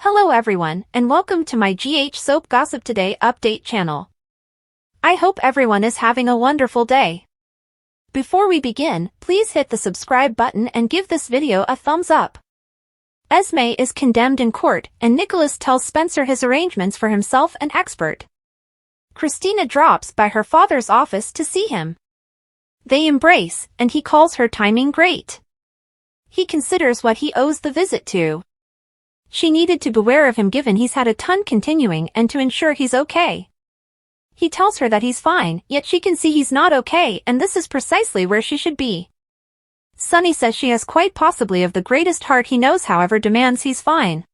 Hello everyone, and welcome to my GH Soap Gossip Today update channel. I hope everyone is having a wonderful day. Before we begin, please hit the subscribe button and give this video a thumbs up. Esme is condemned in court, and Nikolas tells Spencer his arrangements for himself an expert. Christina drops by her father's office to see him. They embrace, and he calls her timing great. He considers what he owes the visit to. She needed to beware of him given he's had a ton continuing and to ensure he's okay. He tells her that he's fine, yet she can see he's not okay, and this is precisely where she should be. Sunny says she has quite possibly of the greatest heart he knows, however demands he's fine.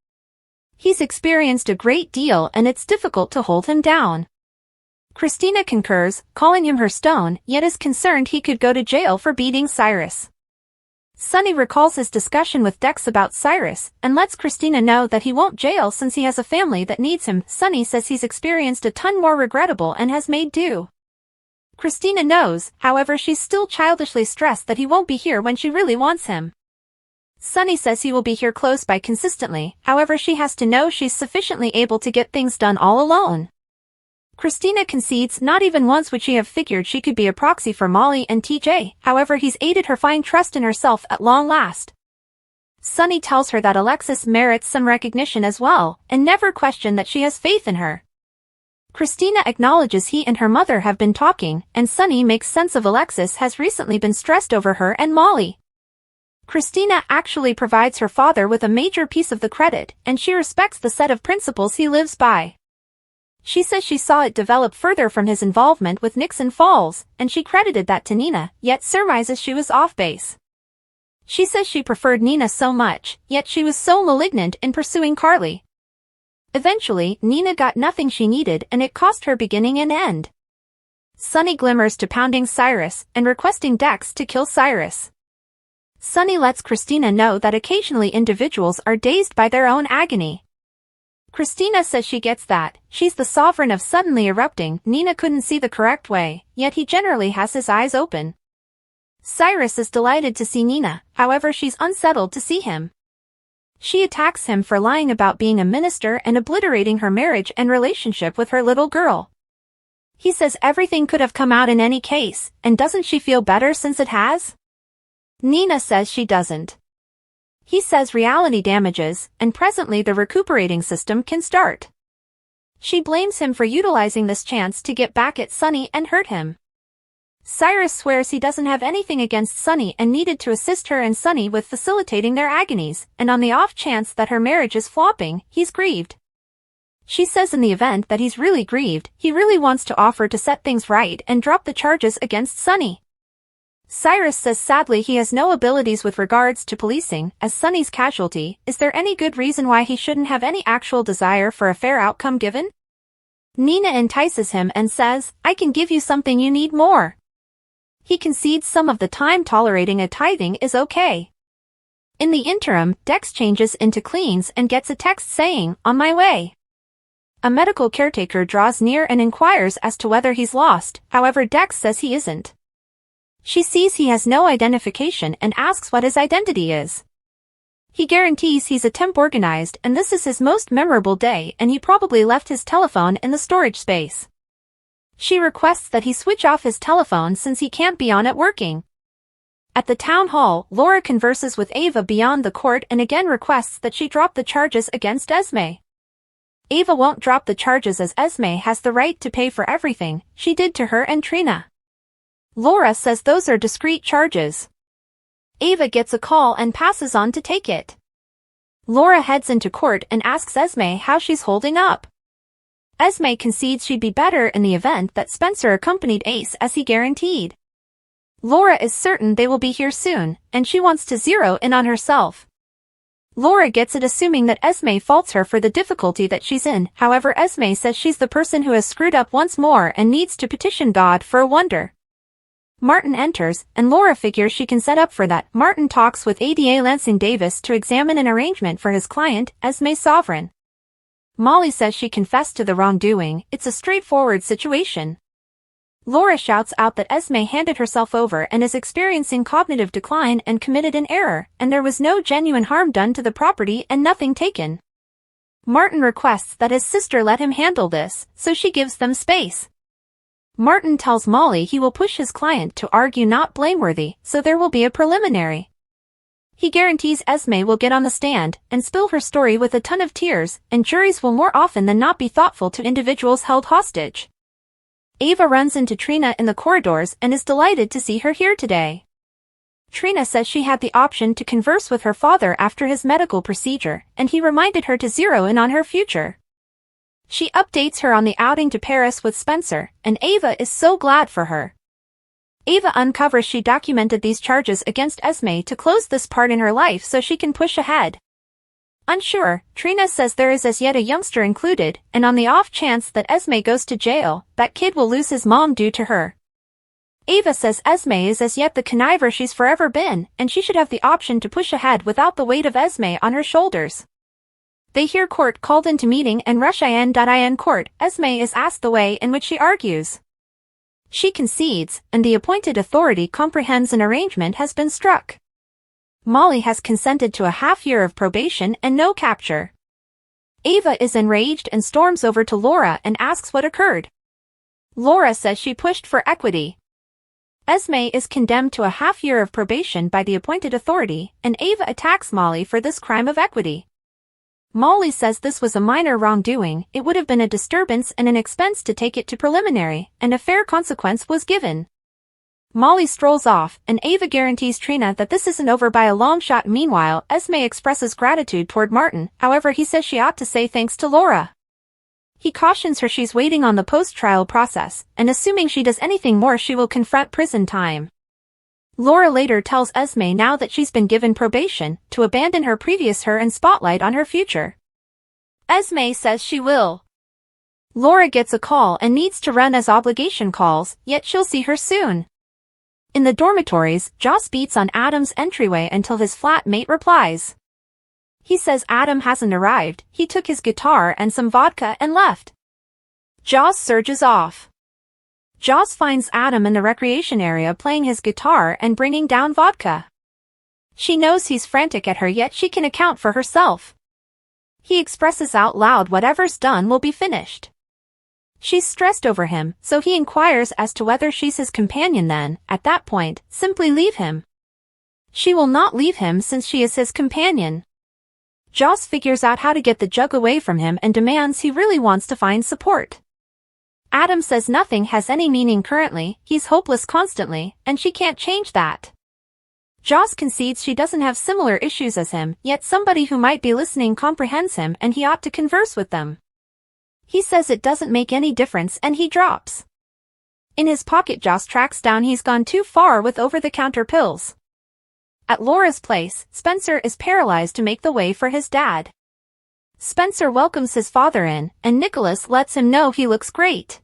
He's experienced a great deal and it's difficult to hold him down. Christina concurs, calling him her stone, yet is concerned he could go to jail for beating Cyrus. Sunny recalls his discussion with Dex about Cyrus, and lets Christina know that he won't jail since he has a family that needs him. Sunny says he's experienced a ton more regrettable and has made do. Christina knows, however she's still childishly stressed that he won't be here when she really wants him. Sunny says he will be here close by consistently, however she has to know she's sufficiently able to get things done all alone. Christina concedes not even once would she have figured she could be a proxy for Molly and TJ, however he's aided her find trust in herself at long last. Sunny tells her that Alexis merits some recognition as well, and never question that she has faith in her. Christina acknowledges he and her mother have been talking, and Sunny makes sense of Alexis has recently been stressed over her and Molly. Christina actually provides her father with a major piece of the credit, and she respects the set of principles he lives by. She says she saw it develop further from his involvement with Nixon Falls, and she credited that to Nina, yet surmises she was off base. She says she preferred Nina so much, yet she was so malignant in pursuing Carly. Eventually, Nina got nothing she needed and it cost her beginning and end. Sunny glimmers to pounding Cyrus and requesting Dex to kill Cyrus. Sunny lets Christina know that occasionally individuals are dazed by their own agony. Christina says she gets that, she's the sovereign of suddenly erupting. Nina couldn't see the correct way, yet he generally has his eyes open. Cyrus is delighted to see Nina, however she's unsettled to see him. She attacks him for lying about being a minister and obliterating her marriage and relationship with her little girl. He says everything could have come out in any case, and doesn't she feel better since it has? Nina says she doesn't. He says reality damages, and presently the recuperating system can start. She blames him for utilizing this chance to get back at Sunny and hurt him. Cyrus swears he doesn't have anything against Sunny and needed to assist her and Sunny with facilitating their agonies, and on the off chance that her marriage is flopping, he's grieved. She says in the event that he's really grieved, he really wants to offer to set things right and drop the charges against Sunny. Cyrus says sadly he has no abilities with regards to policing, as Sunny's casualty. Is there any good reason why he shouldn't have any actual desire for a fair outcome given? Nina entices him and says, I can give you something you need more. He concedes some of the time tolerating a tithing is okay. In the interim, Dex changes into cleans and gets a text saying, on my way. A medical caretaker draws near and inquires as to whether he's lost, however Dex says he isn't. She sees he has no identification and asks what his identity is. He guarantees he's a temp organized and this is his most memorable day and he probably left his telephone in the storage space. She requests that he switch off his telephone since he can't be on it working. At the town hall, Laura converses with Ava beyond the court and again requests that she drop the charges against Esme. Ava won't drop the charges as Esme has the right to pay for everything she did to her and Trina. Laura says those are discrete charges. Ava gets a call and passes on to take it. Laura heads into court and asks Esme how she's holding up. Esme concedes she'd be better in the event that Spencer accompanied Ace as he guaranteed. Laura is certain they will be here soon, and she wants to zero in on herself. Laura gets it assuming that Esme faults her for the difficulty that she's in, however Esme says she's the person who has screwed up once more and needs to petition God for a wonder. Martin enters, and Laura figures she can set up for that. Martin talks with ADA Lansing Davis to examine an arrangement for his client, Esme Sovereign. Molly says she confessed to the wrongdoing, it's a straightforward situation. Laura shouts out that Esme handed herself over and is experiencing cognitive decline and committed an error, and there was no genuine harm done to the property and nothing taken. Martin requests that his sister let him handle this, so she gives them space. Martin tells Molly he will push his client to argue not blameworthy, so there will be a preliminary. He guarantees Esme will get on the stand and spill her story with a ton of tears, and juries will more often than not be thoughtful to individuals held hostage. Ava runs into Trina in the corridors and is delighted to see her here today. Trina says she had the option to converse with her father after his medical procedure, and he reminded her to zero in on her future. She updates her on the outing to Paris with Spencer, and Ava is so glad for her. Ava uncovers she documented these charges against Esme to close this part in her life so she can push ahead. Unsure, Trina says there is as yet a youngster included, and on the off chance that Esme goes to jail, that kid will lose his mom due to her. Ava says Esme is as yet the conniver she's forever been, and she should have the option to push ahead without the weight of Esme on her shoulders. They hear court called into meeting and rush in court. Esme is asked the way in which she argues. She concedes, and the appointed authority comprehends an arrangement has been struck. Molly has consented to a half-year of probation and no capture. Ava is enraged and storms over to Laura and asks what occurred. Laura says she pushed for equity. Esme is condemned to a half-year of probation by the appointed authority, and Ava attacks Molly for this crime of equity. Molly says this was a minor wrongdoing, it would have been a disturbance and an expense to take it to preliminary, and a fair consequence was given. Molly strolls off, and Ava guarantees Trina that this isn't over by a long shot. Meanwhile, Esme expresses gratitude toward Martin, however he says she ought to say thanks to Laura. He cautions her she's waiting on the post-trial process, and assuming she does anything more she will confront prison time. Laura later tells Esme now that she's been given probation, to abandon her previous her and spotlight on her future. Esme says she will. Laura gets a call and needs to run as obligation calls, yet she'll see her soon. In the dormitories, Joss beats on Adam's entryway until his flatmate replies. He says Adam hasn't arrived, he took his guitar and some vodka and left. Joss surges off. Joss finds Adam in the recreation area playing his guitar and bringing down vodka. She knows he's frantic at her, yet she can account for herself. He expresses out loud whatever's done will be finished. She's stressed over him, so he inquires as to whether she's his companion. Then, at that point, simply leave him. She will not leave him since she is his companion. Joss figures out how to get the jug away from him and demands he really wants to find support. Adam says nothing has any meaning currently, he's hopeless constantly, and she can't change that. Joss concedes she doesn't have similar issues as him, yet somebody who might be listening comprehends him and he ought to converse with them. He says it doesn't make any difference and he drops. In his pocket, Joss tracks down he's gone too far with over-the-counter pills. At Laura's place, Spencer is paralyzed to make the way for his dad. Spencer welcomes his father in, and Nikolas lets him know he looks great.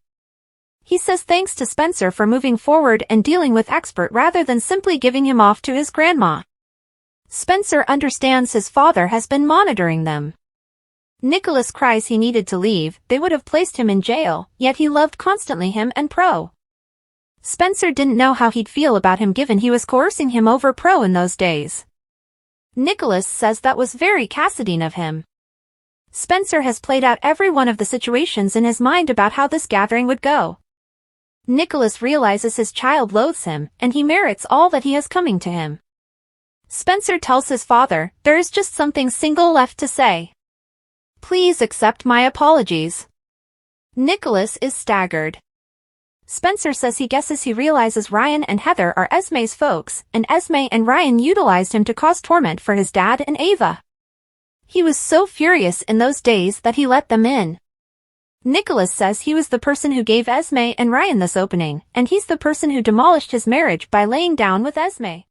He says thanks to Spencer for moving forward and dealing with expert rather than simply giving him off to his grandma. Spencer understands his father has been monitoring them. Nikolas cries he needed to leave, they would have placed him in jail, yet he loved constantly him and Pro. Spencer didn't know how he'd feel about him given he was coercing him over Pro in those days. Nikolas says that was very Cassadine of him. Spencer has played out every one of the situations in his mind about how this gathering would go. Nikolas realizes his child loathes him, and he merits all that he has coming to him. Spencer tells his father, there is just something single left to say. Please accept my apologies. Nikolas is staggered. Spencer says he guesses he realizes Ryan and Heather are Esme's folks, and Esme and Ryan utilized him to cause torment for his dad and Ava. He was so furious in those days that he let them in. Nikolas says he was the person who gave Esme and Ryan this opening, and he's the person who demolished his marriage by laying down with Esme.